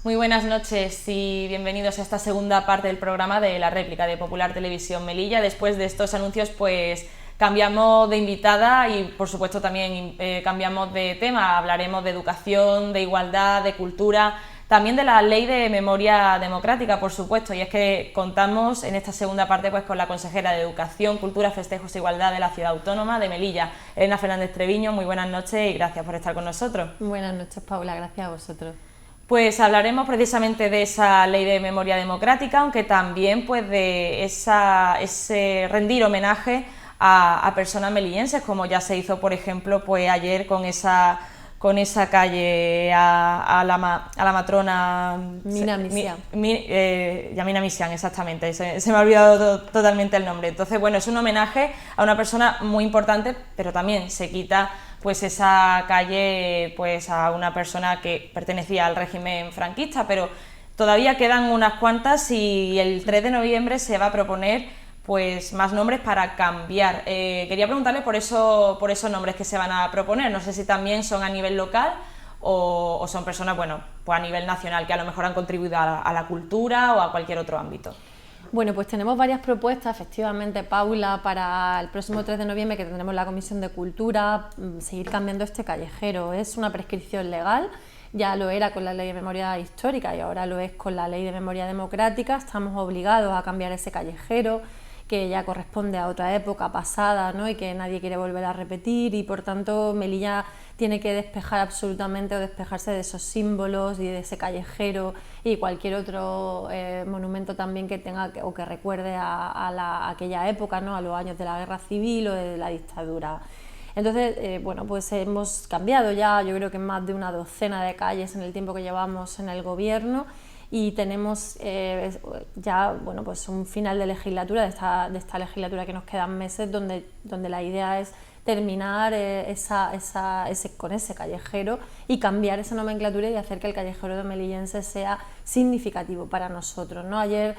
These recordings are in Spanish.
Muy buenas noches y bienvenidos a esta segunda parte del programa de La Réplica de Popular Televisión Melilla. Después de estos anuncios, pues cambiamos de invitada y por supuesto también cambiamos de tema. Hablaremos de educación, de igualdad, de cultura, también de la Ley de Memoria Democrática, por supuesto, y es que contamos en esta segunda parte pues con la consejera de Educación, Cultura, Festejos e Igualdad de la Ciudad Autónoma de Melilla, Elena Fernández Treviño. Muy buenas noches y gracias por estar con nosotros. Buenas noches, Paula, gracias a vosotros. Pues hablaremos precisamente de esa Ley de Memoria Democrática, aunque también pues de ese rendir homenaje a personas melillenses, como ya se hizo, por ejemplo, pues ayer con esa calle a la matrona Mina Misián. Yamina Misián, exactamente, se me ha olvidado totalmente el nombre. Entonces, bueno, es un homenaje a una persona muy importante, pero también se quita pues esa calle pues a una persona que pertenecía al régimen franquista, pero todavía quedan unas cuantas y el 3 de noviembre se va a proponer pues más nombres para cambiar. Quería preguntarle por esos nombres que se van a proponer. No sé si también son a nivel local o son personas, bueno, pues a nivel nacional, que a lo mejor han contribuido a la cultura o a cualquier otro ámbito. Bueno, pues tenemos varias propuestas, efectivamente, Paula, para el próximo 3 de noviembre, que tendremos la Comisión de Cultura, seguir cambiando este callejero. Es una prescripción legal, ya lo era con la Ley de Memoria Histórica y ahora lo es con la Ley de Memoria Democrática. Estamos obligados a cambiar ese callejero, que ya corresponde a otra época pasada, ¿no? Y que nadie quiere volver a repetir, y por tanto Melilla tiene que despejar absolutamente o despejarse de esos símbolos y de ese callejero y cualquier otro monumento también que tenga o que recuerde a aquella época, ¿no? A los años de la guerra civil o de la dictadura. Entonces, bueno, pues hemos cambiado ya, yo creo que más de una docena de calles en el tiempo que llevamos en el gobierno, y tenemos ya, bueno, pues un final de legislatura, de esta legislatura, que nos quedan meses, donde la idea es terminar con ese callejero y cambiar esa nomenclatura y hacer que el callejero de melillense sea significativo para nosotros, ¿no? Ayer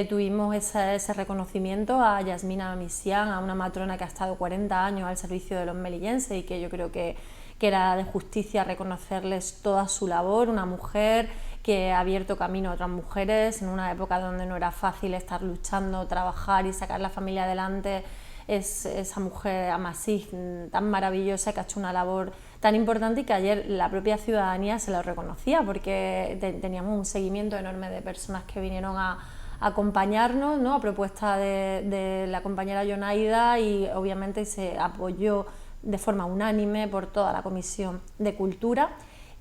tuvimos ese reconocimiento a Yamina Misián, a una matrona que ha estado 40 años al servicio de los melillenses y que yo creo que era de justicia reconocerles toda su labor, una mujer que ha abierto camino a otras mujeres en una época donde no era fácil estar luchando, trabajar y sacar la familia adelante. Es esa mujer Amasí tan maravillosa, que ha hecho una labor tan importante y que ayer la propia ciudadanía se lo reconocía, porque teníamos un seguimiento enorme de personas que vinieron a acompañarnos, ¿no? A propuesta de la compañera Yonaida, y obviamente se apoyó de forma unánime por toda la Comisión de Cultura.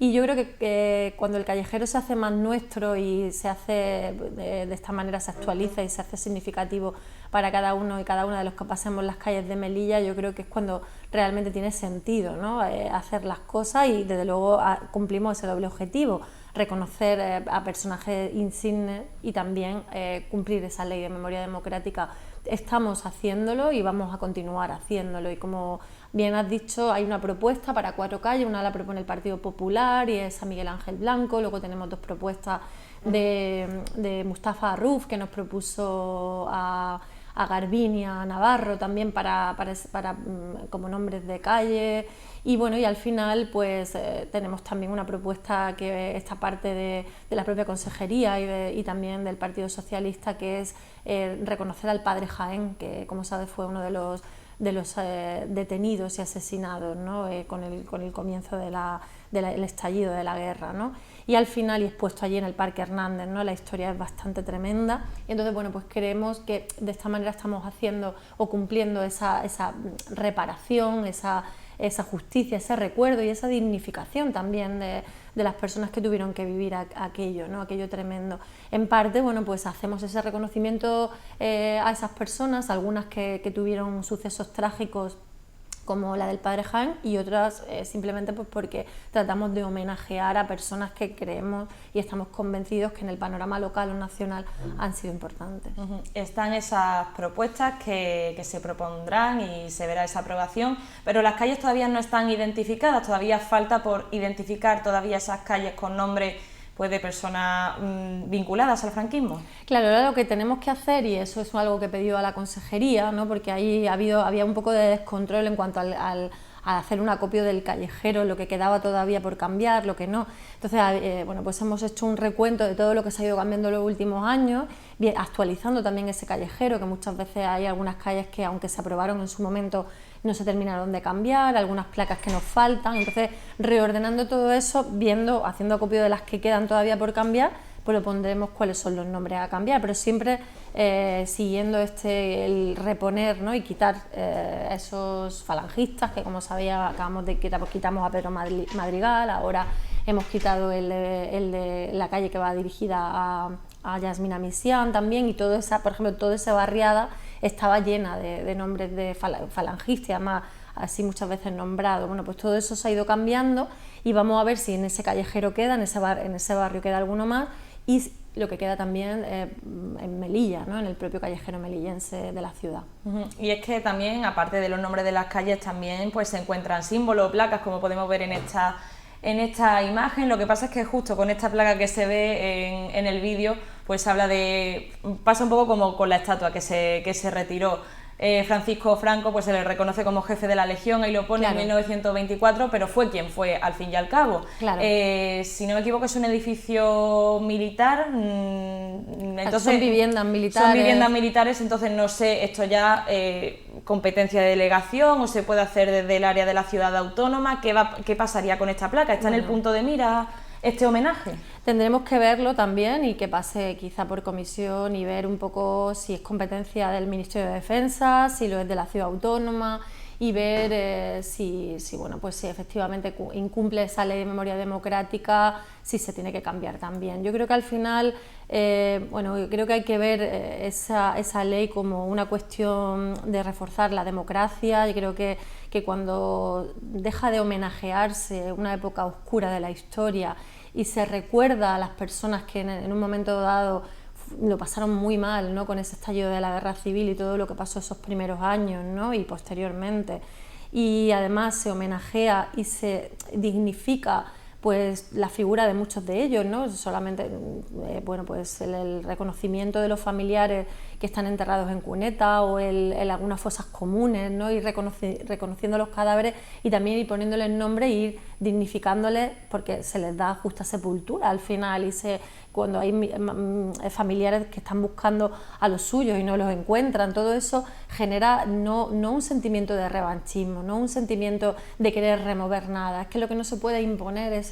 Y yo creo que cuando el callejero se hace más nuestro y se hace de esta manera, se actualiza y se hace significativo para cada uno y cada una de los que pasemos las calles de Melilla, yo creo que es cuando realmente tiene sentido, ¿no? Hacer las cosas, y desde luego cumplimos ese doble objetivo: reconocer a personajes insignes y también cumplir esa Ley de Memoria Democrática. Estamos haciéndolo y vamos a continuar haciéndolo, y como bien has dicho, hay una propuesta para 4 calles, una la propone el Partido Popular y es a Miguel Ángel Blanco. Luego tenemos 2 propuestas de Mustafa Arruf, que nos propuso a Garbiñe Navarro también para como nombres de calle. Y bueno, y al final pues tenemos también una propuesta que esta parte de la propia consejería y también del Partido Socialista, que es reconocer al padre Jaén, que como sabes fue uno de los detenidos y asesinados, ¿no? Con el comienzo del estallido de la guerra, ¿no? Y al final, y expuesto allí en el Parque Hernández, ¿no? La historia es bastante tremenda, y entonces, bueno, pues creemos que de esta manera estamos haciendo o cumpliendo esa reparación, esa justicia, ese recuerdo y esa dignificación también de las personas que tuvieron que vivir aquello, ¿no? Aquello tremendo. En parte, bueno, pues hacemos ese reconocimiento a esas personas, algunas que tuvieron sucesos trágicos como la del padre Jaén, y otras simplemente pues porque tratamos de homenajear a personas que creemos y estamos convencidos que en el panorama local o nacional han sido importantes. Están esas propuestas que se propondrán y se verá esa aprobación, pero las calles todavía no están identificadas, todavía falta por identificar todavía esas calles con nombre pues de personas vinculadas al franquismo. Claro, ahora lo que tenemos que hacer, y eso es algo que he pedido a la consejería, ¿no? Porque ahí había un poco de descontrol en cuanto a hacer un acopio del callejero, lo que quedaba todavía por cambiar, lo que no. Entonces, bueno, pues hemos hecho un recuento de todo lo que se ha ido cambiando en los últimos años, actualizando también ese callejero, que muchas veces hay algunas calles que, aunque se aprobaron en su momento, no se terminaron de cambiar, algunas placas que nos faltan. Entonces, reordenando todo eso, haciendo acopio de las que quedan todavía por cambiar, pues lo pondremos cuáles son los nombres a cambiar, pero siempre siguiendo el reponer, ¿no? Y quitar esos falangistas, que como sabéis acabamos de quitar, pues quitamos a Pedro Madrigal, ahora hemos quitado el de la calle que va dirigida a Yasmina Misián también, y por ejemplo, toda esa barriada estaba llena de nombres de falangistas, además así muchas veces nombrados. Bueno, pues todo eso se ha ido cambiando y vamos a ver si en ese callejero queda, en ese barrio queda alguno más, y lo que queda también en Melilla, ¿no? En el propio callejero melillense de la ciudad. Y es que también, aparte de los nombres de las calles, también pues se encuentran símbolos, placas, como podemos ver en esta imagen. Lo que pasa es que justo con esta placa que se ve en el vídeo, pues pasa un poco como con la estatua que se retiró. Francisco Franco, pues se le reconoce como jefe de la Legión, ahí lo pone, claro, en 1924, pero fue quien fue al fin y al cabo. Claro. Si no me equivoco, es un edificio militar, entonces son viviendas militares. Son viviendas militares, entonces no sé, esto ya competencia de delegación o se puede hacer desde el área de la ciudad autónoma. ¿Qué pasaría con esta placa? ¿Está en el punto de mira este homenaje? Tendremos que verlo también y que pase quizá por comisión y ver un poco si es competencia del Ministerio de Defensa, si lo es de la ciudad autónoma, y ver si efectivamente incumple esa ley de memoria democrática, si se tiene que cambiar también. Yo creo que al final, creo que hay que ver esa ley como una cuestión de reforzar la democracia. Yo creo que cuando deja de homenajearse una época oscura de la historia y se recuerda a las personas que en un momento dado lo pasaron muy mal, ¿no? Con ese estallido de la guerra civil y todo lo que pasó esos primeros años, ¿no? Y posteriormente, y además se homenajea y se dignifica pues la figura de muchos de ellos, ¿no? Solamente pues el reconocimiento de los familiares que están enterrados en cuneta o en algunas fosas comunes, ¿no? Y reconociendo los cadáveres y también ir poniéndoles nombre e ir dignificándoles, porque se les da justa sepultura al final, y cuando hay familiares que están buscando a los suyos y no los encuentran, todo eso genera no un sentimiento de revanchismo, no un sentimiento de querer remover nada. Es que lo que no se puede imponer es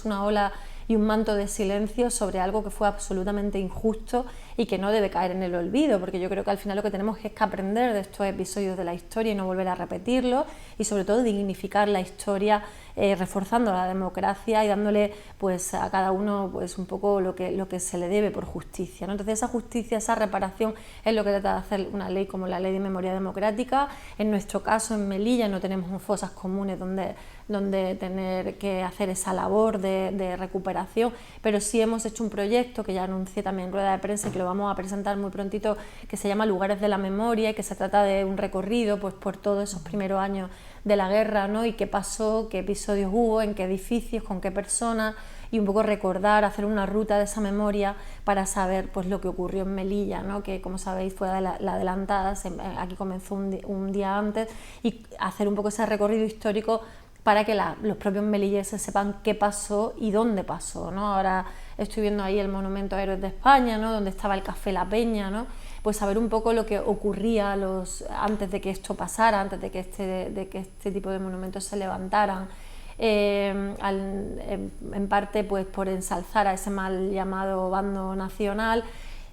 una ola y un manto de silencio sobre algo que fue absolutamente injusto y que no debe caer en el olvido, porque yo creo que al final lo que tenemos es que aprender de estos episodios de la historia y no volver a repetirlos, y sobre todo dignificar la historia, reforzando la democracia y dándole pues a cada uno pues un poco lo que se le debe por justicia, ¿no? Entonces esa justicia, esa reparación es lo que trata de hacer una ley como la Ley de Memoria Democrática. En nuestro caso en Melilla no tenemos fosas comunes donde tener que hacer esa labor de recuperación, pero sí hemos hecho un proyecto que ya anuncié también en rueda de prensa y que lo vamos a presentar muy prontito, que se llama Lugares de la Memoria, y que se trata de un recorrido pues por todos esos primeros años de la guerra, ¿no? Y qué pasó, qué episodios hubo, en qué edificios, con qué personas, y un poco recordar, hacer una ruta de esa memoria para saber pues lo que ocurrió en Melilla, ¿no? Que como sabéis fue la adelantada, aquí comenzó un día antes, y hacer un poco ese recorrido histórico para que los propios melilleses sepan qué pasó y dónde pasó, ¿no? Ahora estoy viendo ahí el Monumento a Héroes de España, ¿no? Donde estaba el Café La Peña, ¿no? Pues saber un poco lo que ocurría antes de que esto pasara, antes de que este tipo de monumentos se levantaran. En parte pues por ensalzar a ese mal llamado bando nacional.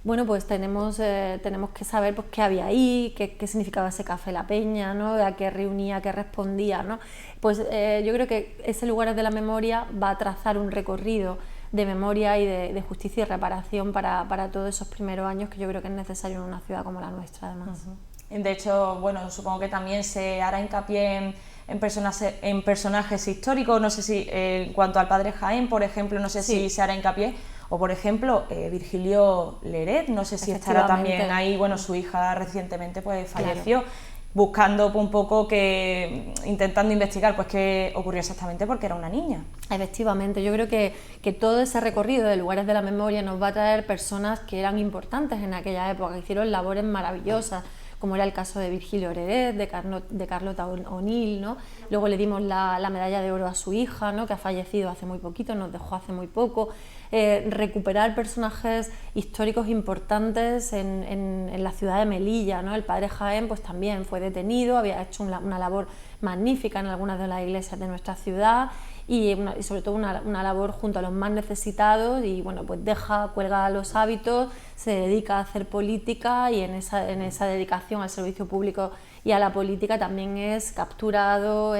Bueno, pues tenemos que saber pues, qué había ahí, qué significaba ese Café La Peña, ¿no? A qué reunía, a qué respondía, ¿no? Pues yo creo que ese Lugares de la Memoria va a trazar un recorrido de memoria y de justicia y reparación para todos esos primeros años, que yo creo que es necesario en una ciudad como la nuestra, además. De hecho, bueno, supongo que también se hará hincapié en personajes históricos. No sé si en cuanto al padre Jaén, por ejemplo, no sé si se hará hincapié, o por ejemplo Virgilio Leret, no sé si estará también ahí. Bueno, su hija recientemente pues falleció. Claro. Buscando un poco intentando investigar pues qué ocurrió exactamente, porque era una niña. Efectivamente, yo creo que todo ese recorrido de Lugares de la Memoria nos va a traer personas que eran importantes en aquella época, que hicieron labores maravillosas, como era el caso de Virgilio Oredet, de Carlota O'Neill, ¿no? Luego le dimos la medalla de oro a su hija, ¿no? Que ha fallecido hace muy poquito, nos dejó hace muy poco. Recuperar personajes históricos importantes en la ciudad de Melilla, ¿no? El padre Jaén pues también fue detenido, había hecho una labor magnífica en algunas de las iglesias de nuestra ciudad y sobre todo una labor junto a los más necesitados, y bueno, pues cuelga los hábitos, se dedica a hacer política, y en esa dedicación al servicio público y a la política también es capturado,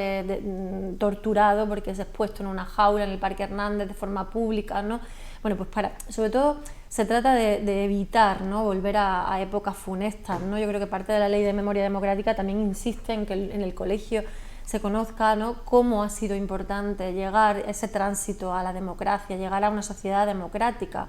torturado, porque es expuesto en una jaula en el Parque Hernández de forma pública, ¿no? Bueno, pues sobre todo se trata de evitar, ¿no? Volver a épocas funestas, ¿no? Yo creo que parte de la Ley de Memoria Democrática también insiste en que en el colegio se conozca, ¿no? Cómo ha sido importante llegar ese tránsito a la democracia, llegar a una sociedad democrática,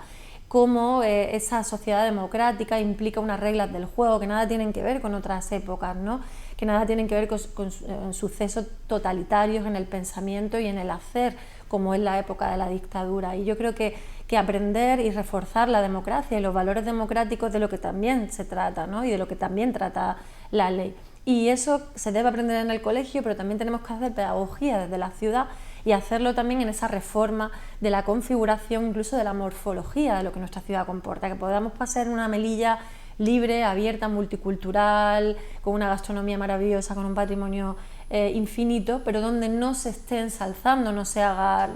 cómo esa sociedad democrática implica unas reglas del juego que nada tienen que ver con otras épocas, ¿no? Que nada tienen que ver con sucesos totalitarios en el pensamiento y en el hacer, como es la época de la dictadura. Y yo creo que aprender y reforzar la democracia y los valores democráticos, de lo que también se trata, ¿no? Y de lo que también trata la ley. Y eso se debe aprender en el colegio, pero también tenemos que hacer pedagogía desde la ciudad y hacerlo también en esa reforma de la configuración, incluso de la morfología de lo que nuestra ciudad comporta, que podamos pasar una Melilla libre, abierta, multicultural, con una gastronomía maravillosa, con un patrimonio infinito, pero donde no se esté ensalzando, no se haga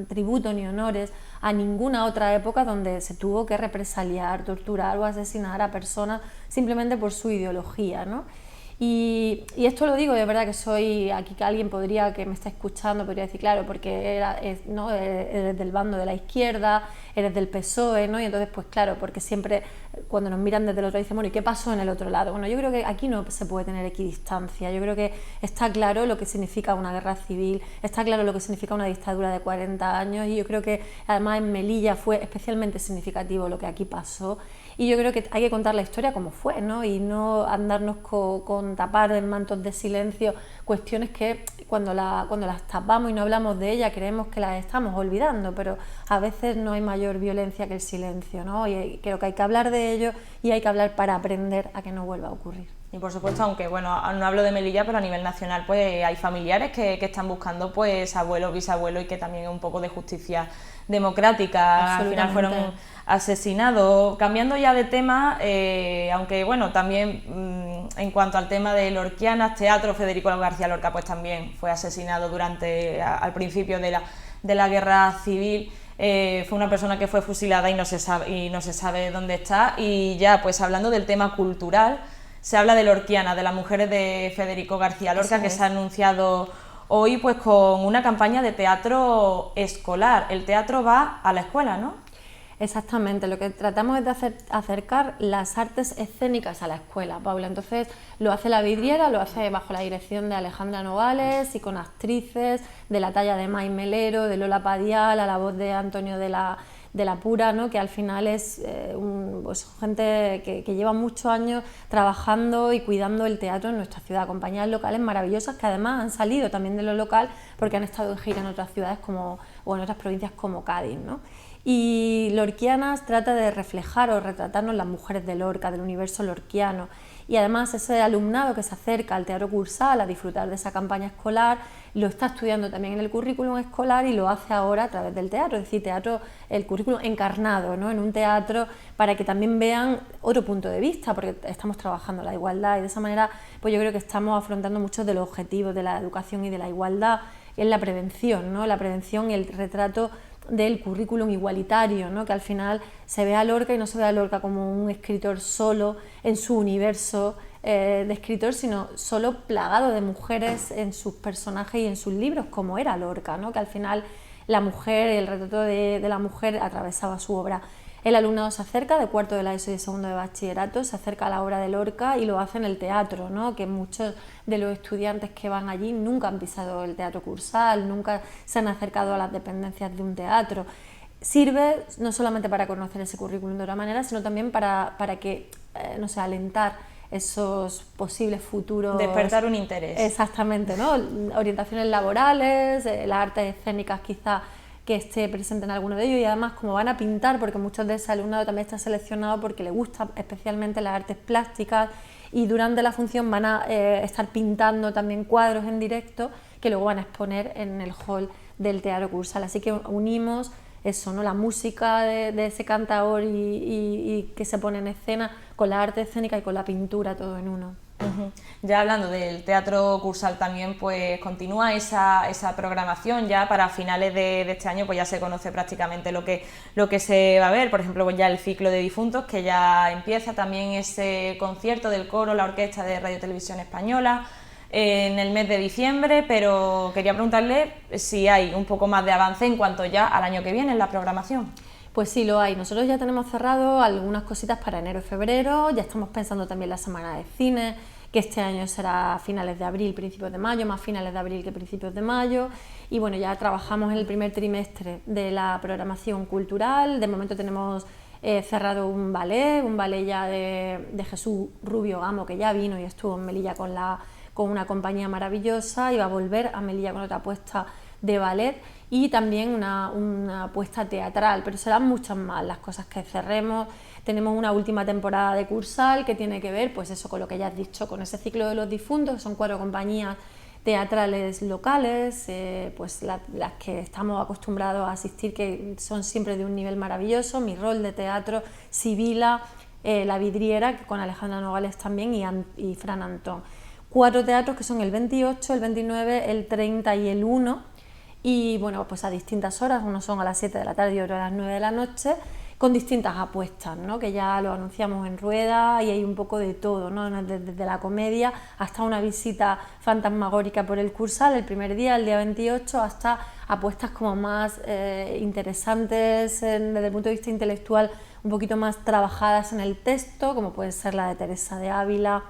tributo ni honores a ninguna otra época donde se tuvo que represaliar, torturar o asesinar a personas simplemente por su ideología, ¿no? Y esto lo digo, de verdad que soy, aquí que alguien que me está escuchando podría decir, claro, porque ¿no? Eres del bando de la izquierda, eres del PSOE, ¿no? Y entonces, pues claro, porque siempre cuando nos miran desde el otro dicen, bueno, ¿y qué pasó en el otro lado? Bueno, yo creo que aquí no se puede tener equidistancia, yo creo que está claro lo que significa una guerra civil, está claro lo que significa una dictadura de 40 años, y yo creo que además en Melilla fue especialmente significativo lo que aquí pasó. Y yo creo que hay que contar la historia como fue, ¿no? Y no andarnos con tapar en mantos de silencio cuestiones que cuando las tapamos y no hablamos de ellas creemos que las estamos olvidando, pero a veces no hay mayor violencia que el silencio, ¿no? Y creo que hay que hablar de ello y hay que hablar para aprender a que no vuelva a ocurrir. Y por supuesto, aunque bueno, no hablo de Melilla, pero a nivel nacional pues hay familiares que están buscando pues abuelos, bisabuelos, y que también es un poco de justicia democrática. Al final fueron asesinados. Cambiando ya de tema, aunque bueno, también en cuanto al tema de Lorquianas, teatro, Federico García Lorca pues también fue asesinado al principio de la guerra civil. Fue una persona que fue fusilada y no se sabe dónde está. Y ya pues hablando del tema cultural, se habla de Lorquiana, de las mujeres de Federico García Lorca, que se ha anunciado hoy pues con una campaña de teatro escolar. El teatro va a la escuela, ¿no? Exactamente, lo que tratamos es de acercar las artes escénicas a la escuela, Paula. Entonces lo hace La Vidriera, lo hace bajo la dirección de Alejandra Nogales y con actrices de la talla de May Melero, de Lola Padial, a la voz de Antonio de la Pura, ¿no? Que al final es pues, gente que lleva muchos años trabajando y cuidando el teatro en nuestra ciudad, compañías locales maravillosas que además han salido también de lo local porque han estado en gira en otras ciudades o en otras provincias como Cádiz, ¿no? Y Lorquianas trata de reflejar o retratarnos las mujeres de Lorca, del universo lorquiano, y además ese alumnado que se acerca al teatro cursal a disfrutar de esa campaña escolar lo está estudiando también en el currículum escolar y lo hace ahora a través del teatro, es decir, el currículum encarnado, ¿no? En un teatro, para que también vean otro punto de vista, porque estamos trabajando la igualdad, y de esa manera pues yo creo que estamos afrontando muchos de los objetivos de la educación y de la igualdad en la prevención, ¿no? La prevención y el retrato del currículum igualitario, ¿no? Que al final se ve a Lorca y no se ve a Lorca como un escritor solo en su universo de escritor, sino solo plagado de mujeres en sus personajes y en sus libros, como era Lorca, ¿no? Que al final la mujer, el retrato de la mujer atravesaba su obra. El alumnado se acerca de cuarto de la ESO y de segundo de bachillerato, se acerca a la obra de Lorca y lo hace en el teatro, ¿no? Que muchos de los estudiantes que van allí nunca han pisado el teatro cursal, nunca se han acercado a las dependencias de un teatro. Sirve no solamente para conocer ese currículum de otra manera, sino también para que, no sé, alentar esos posibles futuros... Despertar un interés. Exactamente, ¿no? Orientaciones laborales, las artes escénicas quizá que esté presente en alguno de ellos, y además como van a pintar, porque muchos de ese alumnado también está seleccionado porque le gustan especialmente las artes plásticas y durante la función van a estar pintando también cuadros en directo que luego van a exponer en el hall del Teatro Cursal. Así que unimos eso, ¿no? La música de ese cantaor y que se pone en escena con la arte escénica y con la pintura, todo en uno. Ya hablando del Teatro Cursal también, pues continúa esa programación ya para finales de este año, pues ya se conoce prácticamente lo que se va a ver, por ejemplo, pues ya el ciclo de difuntos que ya empieza, también ese concierto del coro, la orquesta de Radio Televisión Española en el mes de diciembre, pero quería preguntarle si hay un poco más de avance en cuanto ya al año que viene en la programación. Pues sí, lo hay. Nosotros ya tenemos cerrado algunas cositas para enero y febrero, ya estamos pensando también la semana de cine, que este año será finales de abril, principios de mayo, más finales de abril que principios de mayo, y bueno, ya trabajamos en el primer trimestre de la programación cultural. De momento tenemos cerrado un ballet ya de Jesús Rubio Gamo, que ya vino y estuvo en Melilla con una compañía maravillosa, y va a volver a Melilla con otra puesta de ballet y también una apuesta teatral, pero serán muchas más las cosas que cerremos. Tenemos una última temporada de Cursal que tiene que ver, pues eso, con lo que ya has dicho, con ese ciclo de los difuntos, que son 4 compañías teatrales locales, pues las que estamos acostumbrados a asistir, que son siempre de un nivel maravilloso. Mi Rol de teatro, Sibila, La Vidriera, con Alejandra Nogales también, y Fran Antón. 4 teatros que son el 28, el 29, el 30 y el 1, y bueno, pues a distintas horas, unos son a las 7 de la tarde y otros a las 9 de la noche, con distintas apuestas, ¿no? Que ya lo anunciamos en rueda, y hay un poco de todo, ¿no? Desde la comedia hasta una visita fantasmagórica por el Cursal el primer día, el día 28, hasta apuestas como más interesantes desde el punto de vista intelectual, un poquito más trabajadas en el texto, como puede ser la de Teresa de Ávila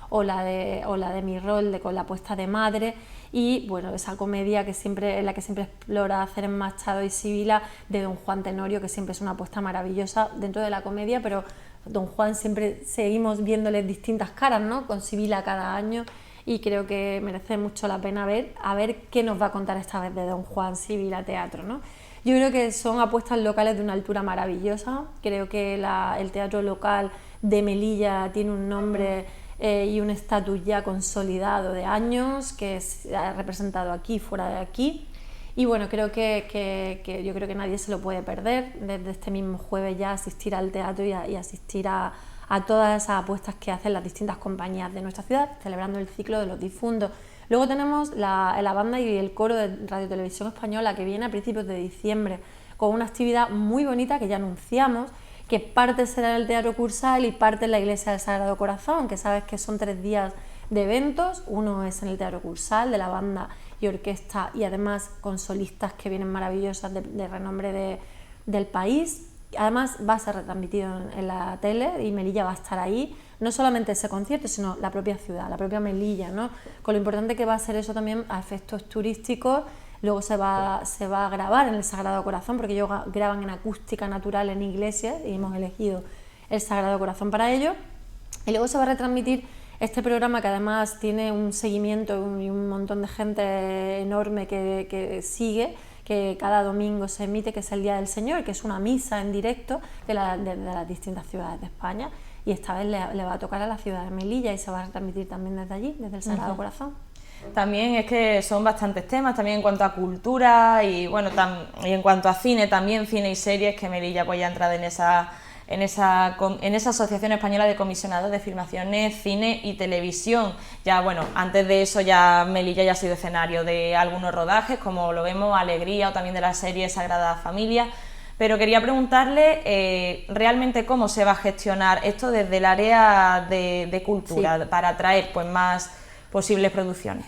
o la de Mi Rol, con la apuesta de madre, y bueno, esa comedia en la que siempre explora Ceres Machado y Sibila, de Don Juan Tenorio, que siempre es una apuesta maravillosa dentro de la comedia, pero Don Juan siempre seguimos viéndole distintas caras, ¿no? Con Sibila cada año, y creo que merece mucho la pena a ver qué nos va a contar esta vez de Don Juan Sibila Teatro, ¿no? Yo creo que son apuestas locales de una altura maravillosa. Creo que el teatro local de Melilla tiene un nombre y un estatus ya consolidado de años, que se ha representado aquí, fuera de aquí, y bueno, creo que yo creo que nadie se lo puede perder, desde este mismo jueves ya asistir al teatro y asistir a todas esas apuestas que hacen las distintas compañías de nuestra ciudad, celebrando el ciclo de los difuntos. Luego tenemos la banda y el coro de Radio Televisión Española, que viene a principios de diciembre, con una actividad muy bonita que ya anunciamos, que parte será en el Teatro Cursal y parte en la Iglesia del Sagrado Corazón, que sabes que son 3 días de eventos. Uno es en el Teatro Cursal, de la banda y orquesta, y además con solistas que vienen maravillosas de renombre del país. Además va a ser retransmitido en la tele, y Melilla va a estar ahí, no solamente ese concierto, sino la propia ciudad, la propia Melilla, ¿no? Con lo importante que va a ser eso también a efectos turísticos. Luego se va a grabar en el Sagrado Corazón, porque ellos graban en acústica natural en iglesias, y hemos elegido el Sagrado Corazón para ello. Y luego se va a retransmitir este programa, que además tiene un seguimiento y un montón de gente enorme que sigue, que cada domingo se emite, que es el Día del Señor, que es una misa en directo de las distintas ciudades de España, y esta vez le va a tocar a la ciudad de Melilla, y se va a retransmitir también desde allí, desde el Sagrado Corazón. También es que son bastantes temas, también en cuanto a cultura y bueno, y en cuanto a cine también, cine y series, que Melilla pues ya ha entrado en esa Asociación Española de Comisionados de Filmaciones, Cine y Televisión. Ya bueno, antes de eso ya Melilla ya ha sido escenario de algunos rodajes, como lo vemos, Alegría, o también de la serie Sagrada Familia. Pero quería preguntarle realmente cómo se va a gestionar esto desde el área de cultura, sí, para atraer pues más posibles producciones.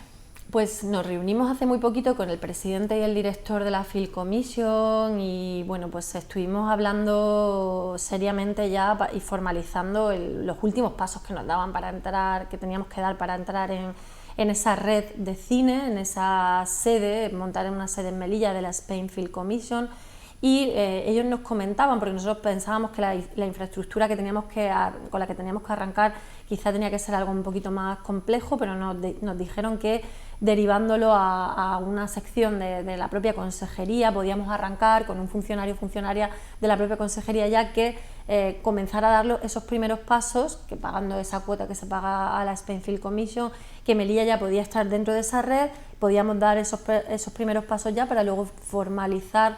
Pues nos reunimos hace muy poquito con el presidente y el director de la Film Commission, y bueno, pues estuvimos hablando seriamente ya y formalizando los últimos pasos que nos daban para entrar, que teníamos que dar para entrar en esa red de cine, en esa sede, montar una sede en Melilla de la Spain Film Commission. Y ellos nos comentaban, porque nosotros pensábamos que la infraestructura con la que teníamos que arrancar, quizá tenía que ser algo un poquito más complejo, pero nos dijeron que derivándolo a una sección de la propia consejería podíamos arrancar con un funcionario o funcionaria de la propia consejería ya que comenzar a dar esos primeros pasos, que pagando esa cuota que se paga a la Spainfield Commission, que Melilla ya podía estar dentro de esa red, podíamos dar esos primeros pasos ya para luego formalizar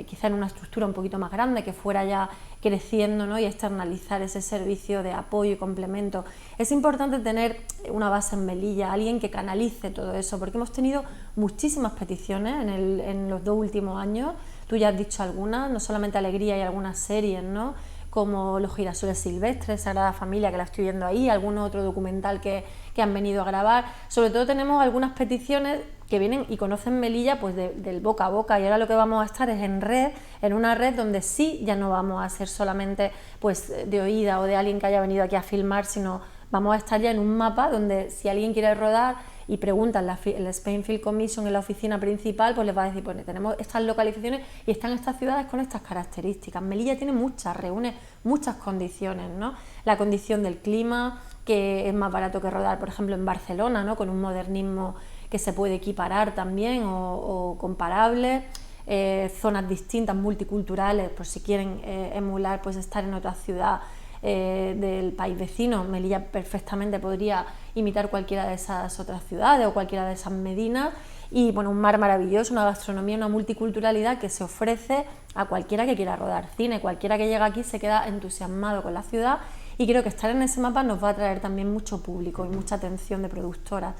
quizá en una estructura un poquito más grande que fuera ya creciendo, ¿no? Y externalizar ese servicio de apoyo y complemento. Es importante tener una base en Melilla, alguien que canalice todo eso, porque hemos tenido muchísimas peticiones en los 2 últimos años. Tú ya has dicho algunas, no solamente Alegría y algunas series, ¿no? Como Los girasoles silvestres, Sagrada Familia, que la estoy viendo ahí, algún otro documental que han venido a grabar. Sobre todo tenemos algunas peticiones que vienen y conocen Melilla pues del boca a boca, y ahora lo que vamos a estar es en una red donde sí ya no vamos a ser solamente pues de oída o de alguien que haya venido aquí a filmar, sino vamos a estar ya en un mapa donde si alguien quiere rodar y pregunta en la Spainfield Commission en la oficina principal, pues les va a decir, pues tenemos estas localizaciones y están estas ciudades con estas características. Melilla tiene muchas, reúne muchas condiciones, ¿no? La condición del clima, que es más barato que rodar, por ejemplo, en Barcelona, ¿no? Con un modernismo que se puede equiparar también o comparable, zonas distintas, multiculturales, por si quieren emular, pues estar en otra ciudad del país vecino. Melilla perfectamente podría imitar cualquiera de esas otras ciudades o cualquiera de esas medinas, y bueno, un mar maravilloso, una gastronomía, una multiculturalidad que se ofrece a cualquiera que quiera rodar cine. Cualquiera que llega aquí se queda entusiasmado con la ciudad, y creo que estar en ese mapa nos va a traer también mucho público y mucha atención de productoras,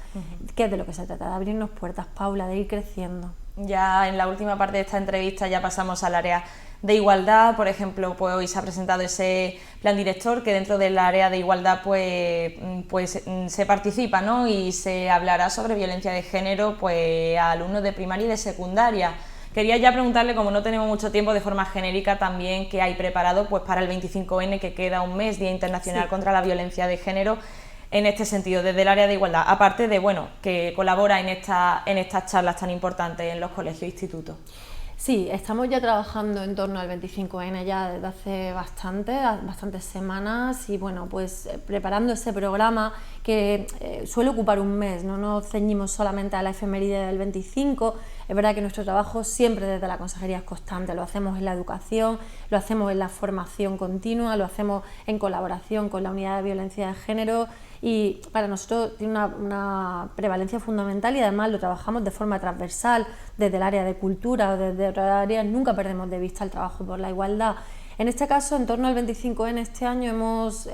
que es de lo que se trata, de abrirnos puertas, Paula, de ir creciendo. Ya en la última parte de esta entrevista ya pasamos al área de igualdad. Por ejemplo, pues hoy se ha presentado ese plan director, que dentro del área de igualdad pues se participa, ¿no? Y se hablará sobre violencia de género pues a alumnos de primaria y de secundaria. Quería ya preguntarle, como no tenemos mucho tiempo, de forma genérica también qué hay preparado pues para el 25N, que queda un mes, Día Internacional contra la Violencia de Género, en este sentido, desde el área de igualdad, aparte de que colabora en estas charlas tan importantes en los colegios e institutos. Sí, estamos ya trabajando en torno al 25N ya desde hace bastantes semanas, y bueno, pues preparando ese programa que suele ocupar un mes, no nos ceñimos solamente a la efeméride del 25. Es verdad que nuestro trabajo siempre desde la consejería es constante, lo hacemos en la educación, lo hacemos en la formación continua, lo hacemos en colaboración con la unidad de violencia de género, y para nosotros tiene una prevalencia fundamental, y además lo trabajamos de forma transversal desde el área de cultura o desde otras áreas. Nunca perdemos de vista el trabajo por la igualdad. En este caso, en torno al 25N este año hemos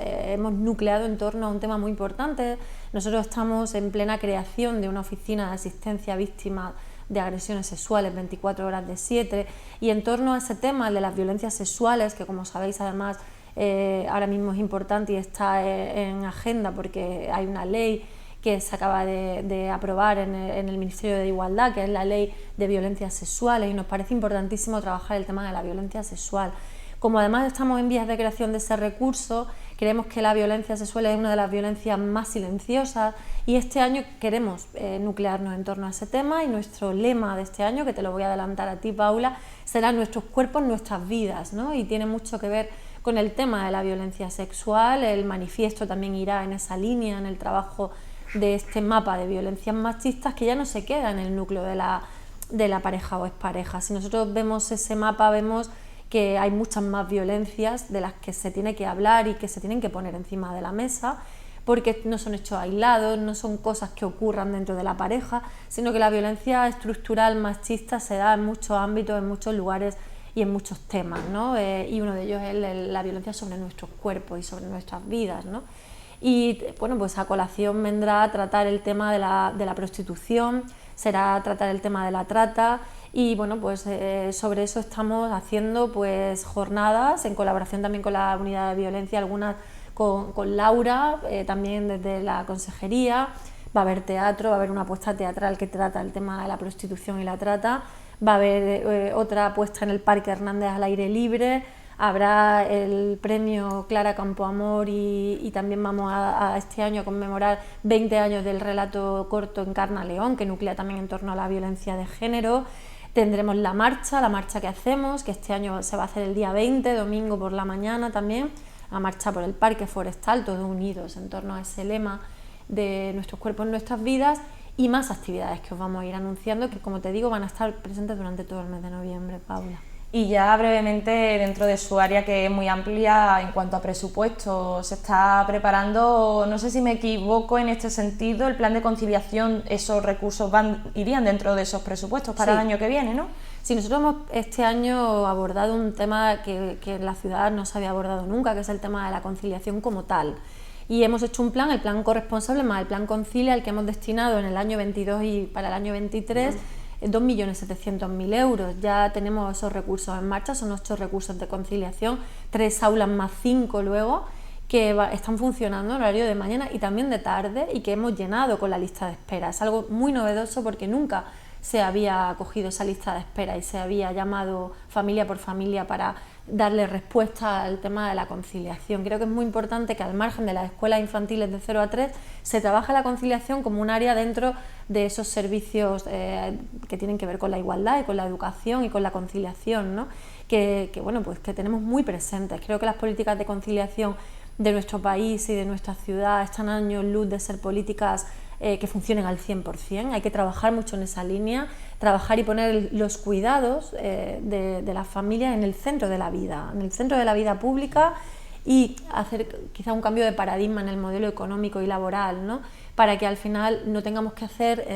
nucleado en torno a un tema muy importante. Nosotros estamos en plena creación de una oficina de asistencia a víctimas de agresiones sexuales 24 horas de 7, y en torno a ese tema de las violencias sexuales, que como sabéis además ahora mismo es importante y está en agenda porque hay una ley que se acaba de aprobar en el Ministerio de Igualdad, que es la ley de violencias sexuales, y nos parece importantísimo trabajar el tema de la violencia sexual. Como además estamos en vías de creación de ese recurso, creemos que la violencia sexual es una de las violencias más silenciosas, y este año queremos nuclearnos en torno a ese tema, y nuestro lema de este año, que te lo voy a adelantar a ti, Paula, será nuestros cuerpos, nuestras vidas, ¿no? Y tiene mucho que ver con el tema de la violencia sexual. El manifiesto también irá en esa línea, en el trabajo de este mapa de violencias machistas, que ya no se queda en el núcleo de la pareja o expareja. Si nosotros vemos ese mapa, vemos que hay muchas más violencias de las que se tiene que hablar y que se tienen que poner encima de la mesa, porque no son hechos aislados, no son cosas que ocurran dentro de la pareja, sino que la violencia estructural machista se da en muchos ámbitos, en muchos lugares y en muchos temas, ¿no? Y uno de ellos es la violencia sobre nuestros cuerpos y sobre nuestras vidas, ¿no? Y bueno, pues a colación vendrá a tratar el tema de la prostitución, será tratar el tema de la trata, y bueno, pues sobre eso estamos haciendo pues jornadas en colaboración también con la unidad de violencia, algunas con Laura, también desde la consejería. Va a haber teatro, va a haber una apuesta teatral que trata el tema de la prostitución y la trata, va a haber otra apuesta en el Parque Hernández al aire libre, habrá el premio Clara Campoamor, y también vamos a este año a conmemorar 20 años del relato corto Encarna León, que nuclea también en torno a la violencia de género. Tendremos la marcha que hacemos, que este año se va a hacer el día 20, domingo por la mañana también, una marcha por el parque forestal, todos unidos en torno a ese lema de nuestros cuerpos, nuestras vidas, y más actividades que os vamos a ir anunciando, que como te digo van a estar presentes durante todo el mes de noviembre, Paula. Y ya brevemente, dentro de su área, que es muy amplia en cuanto a presupuesto, se está preparando, no sé si me equivoco en este sentido, el plan de conciliación, esos recursos irían dentro de esos presupuestos para el año que viene, ¿no? Sí, nosotros hemos este año abordado un tema que en la ciudad no se había abordado nunca, que es el tema de la conciliación como tal. Y hemos hecho un plan, el plan corresponsable más el plan Concilia, al que hemos destinado en el año 22 y para el año 23 2.700.000 euros. Ya tenemos esos recursos en marcha, son 8 recursos de conciliación, 3 aulas más 5 luego, que están funcionando en horario de mañana y también de tarde, y que hemos llenado con la lista de espera. Es algo muy novedoso porque nunca se había cogido esa lista de espera y se había llamado familia por familia para darle respuesta al tema de la conciliación. Creo que es muy importante que al margen de las escuelas infantiles de 0 a 3 se trabaje la conciliación como un área dentro de esos servicios que tienen que ver con la igualdad y con la educación y con la conciliación, ¿no? Bueno, pues que tenemos muy presentes. Creo que las políticas de conciliación de nuestro país y de nuestra ciudad están a años luz de ser políticas que funcionen al 100%, hay que trabajar mucho en esa línea, trabajar y poner los cuidados de las familias en el centro de la vida pública, y hacer quizá un cambio de paradigma en el modelo económico y laboral, ¿no? Para que al final no tengamos que hacer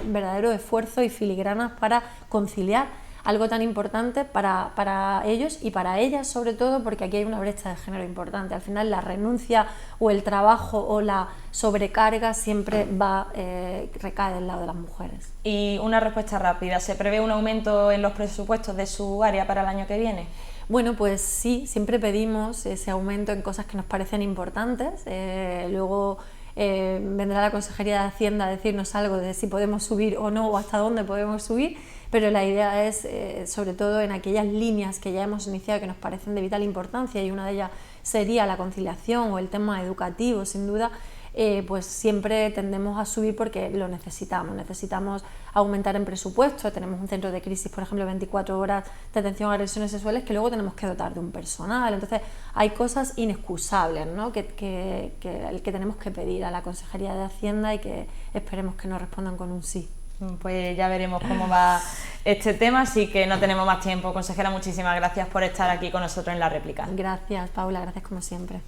verdadero esfuerzo y filigranas para conciliar algo tan importante para ellos y para ellas sobre todo, porque aquí hay una brecha de género importante. Al final la renuncia o el trabajo o la sobrecarga siempre recae del lado de las mujeres. Y una respuesta rápida, ¿se prevé un aumento en los presupuestos de su área para el año que viene? Bueno, pues sí, siempre pedimos ese aumento en cosas que nos parecen importantes. Luego vendrá la Consejería de Hacienda a decirnos algo de si podemos subir o no, o hasta dónde podemos subir, pero la idea es, sobre todo en aquellas líneas que ya hemos iniciado que nos parecen de vital importancia, y una de ellas sería la conciliación o el tema educativo, sin duda, pues siempre tendemos a subir porque lo necesitamos aumentar en presupuesto. Tenemos un centro de crisis, por ejemplo, 24 horas de atención a agresiones sexuales, que luego tenemos que dotar de un personal. Entonces hay cosas inexcusables, ¿no? que tenemos que pedir a la Consejería de Hacienda y que esperemos que nos respondan con un sí. Pues ya veremos cómo va este tema, así que no tenemos más tiempo. Consejera, muchísimas gracias por estar aquí con nosotros en La Réplica. Gracias, Paula, gracias como siempre.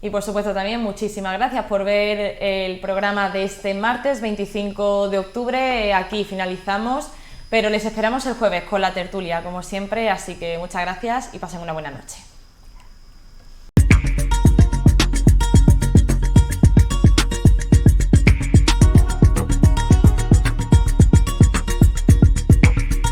Y por supuesto también muchísimas gracias por ver el programa de este martes 25 de octubre. Aquí finalizamos, pero les esperamos el jueves con la tertulia, como siempre, así que muchas gracias y pasen una buena noche.